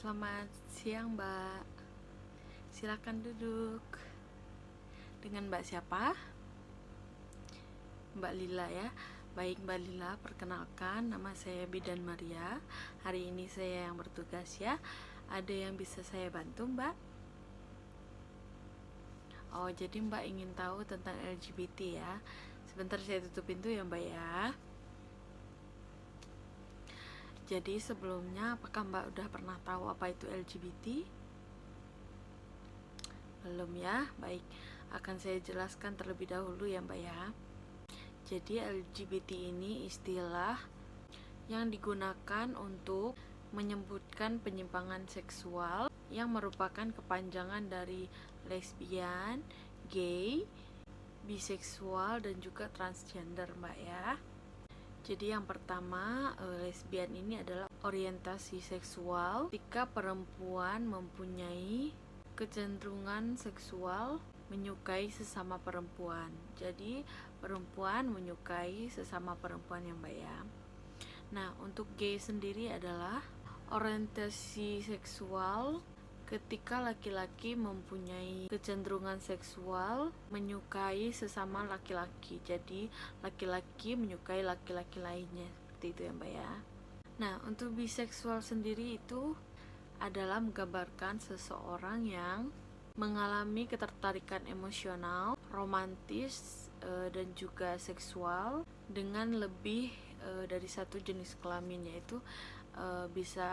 Selamat siang, Mbak. Silakan duduk. Dengan Mbak siapa? Mbak Lila ya. Baik Mbak Lila, perkenalkan nama saya Bidan Maria. Hari ini saya yang bertugas ya. Ada yang bisa saya bantu, Mbak? Oh, jadi Mbak ingin tahu tentang LGBT ya. Sebentar saya tutup pintu ya, Mbak ya. Jadi sebelumnya apakah Mbak udah pernah tahu apa itu LGBT? Belum ya? Baik, akan saya jelaskan terlebih dahulu ya Mbak ya. Jadi LGBT ini istilah yang digunakan untuk menyebutkan penyimpangan seksual yang merupakan kepanjangan dari lesbian, gay, biseksual, dan juga transgender Mbak ya. Jadi yang pertama, lesbian ini adalah orientasi seksual ketika perempuan mempunyai kecenderungan seksual menyukai sesama perempuan. Jadi perempuan menyukai sesama perempuan ya Mbak ya. Nah, untuk gay sendiri adalah orientasi seksual ketika laki-laki mempunyai kecenderungan seksual menyukai sesama laki-laki. Jadi laki-laki menyukai laki-laki lainnya, seperti itu ya Mbak ya. Nah, untuk biseksual sendiri itu adalah menggambarkan seseorang yang mengalami ketertarikan emosional, romantis, dan juga seksual dengan lebih dari satu jenis kelamin, yaitu bisa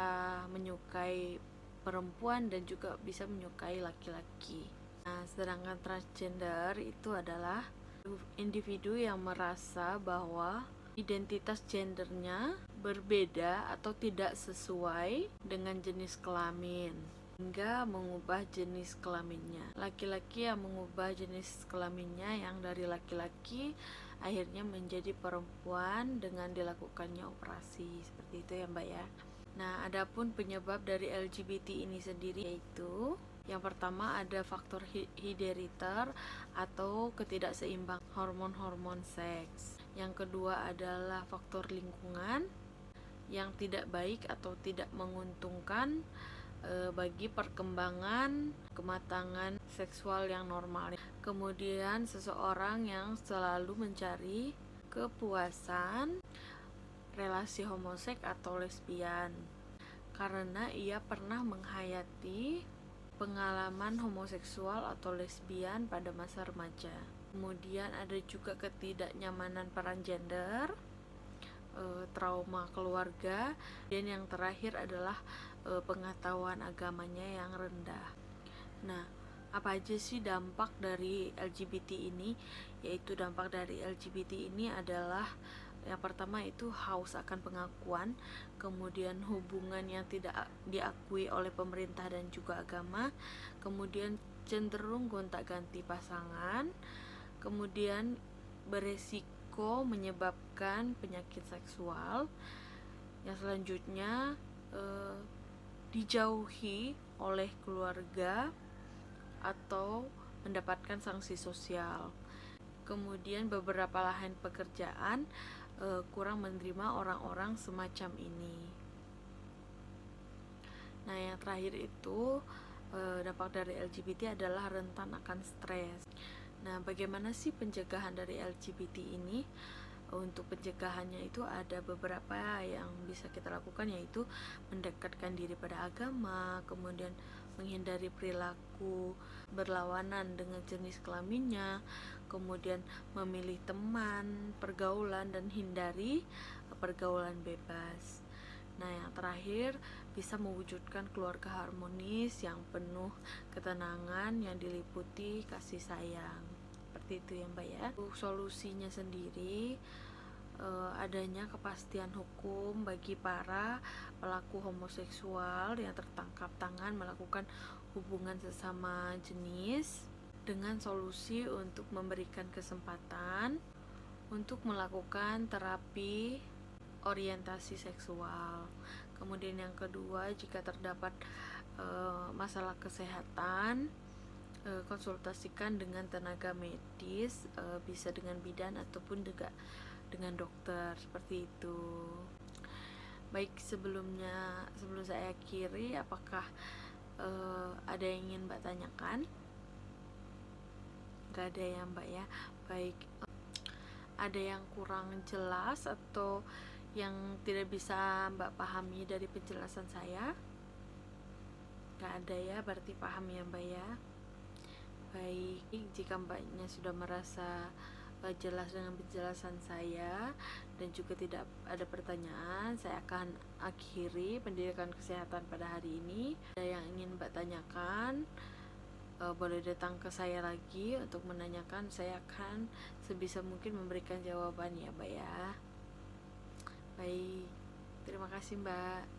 menyukai perempuan dan juga bisa menyukai laki-laki. Nah, sedangkan transgender itu adalah individu yang merasa bahwa identitas gendernya berbeda atau tidak sesuai dengan jenis kelamin hingga mengubah jenis kelaminnya. Laki-laki yang mengubah jenis kelaminnya yang dari laki-laki akhirnya menjadi perempuan dengan dilakukannya operasi, seperti itu ya Mbak ya. Nah, adapun penyebab dari LGBT ini sendiri yaitu yang pertama ada faktor herediter atau ketidakseimbangan hormon-hormon seks. Yang kedua adalah faktor lingkungan yang tidak baik atau tidak menguntungkan bagi perkembangan kematangan seksual yang normal. Kemudian seseorang yang selalu mencari kepuasan relasi homoseks atau lesbian karena ia pernah menghayati pengalaman homoseksual atau lesbian pada masa remaja. Kemudian ada juga ketidaknyamanan peran gender, trauma keluarga, dan yang terakhir adalah pengetahuan agamanya yang rendah. Nah, apa aja sih dampak dari LGBT ini? Yaitu dampak dari LGBT ini adalah yang pertama itu haus akan pengakuan, kemudian hubungan yang tidak diakui oleh pemerintah dan juga agama, kemudian cenderung gonta-ganti pasangan, kemudian beresiko menyebabkan penyakit seksual. Yang selanjutnya dijauhi oleh keluarga atau mendapatkan sanksi sosial. Kemudian beberapa lahan pekerjaan kurang menerima orang-orang semacam ini. Nah, yang terakhir itu dampak dari LGBT adalah rentan akan stres. Nah, bagaimana sih pencegahan dari LGBT ini? Untuk pencegahannya itu ada beberapa yang bisa kita lakukan, yaitu mendekatkan diri pada agama, kemudian menghindari perilaku berlawanan dengan jenis kelaminnya, kemudian memilih teman, pergaulan, dan hindari pergaulan bebas. Nah, yang terakhir bisa mewujudkan keluarga harmonis yang penuh ketenangan yang diliputi kasih sayang. Seperti itu ya Mbak ya. Solusinya sendiri adanya kepastian hukum bagi para pelaku homoseksual yang tertangkap tangan melakukan hubungan sesama jenis, dengan solusi untuk memberikan kesempatan untuk melakukan terapi orientasi seksual. Kemudian yang kedua, jika terdapat masalah kesehatan, konsultasikan dengan tenaga medis, bisa dengan bidan ataupun juga dengan dokter, seperti itu. Baik, sebelum saya akhiri, apakah ada yang ingin Mbak tanyakan? Gak ada ya Mbak ya. Baik, ada yang kurang jelas atau yang tidak bisa Mbak pahami dari penjelasan saya? Gak ada ya, berarti paham ya Mbak ya. Baik, jika Mbaknya sudah merasa jelas dengan penjelasan saya dan juga tidak ada pertanyaan, saya akan akhiri pendidikan kesehatan pada hari ini. Ada yang ingin Mbak tanyakan, boleh datang ke saya lagi untuk menanyakan. Saya akan sebisa mungkin memberikan jawaban ya Mbak ya. Baik, terima kasih Mbak.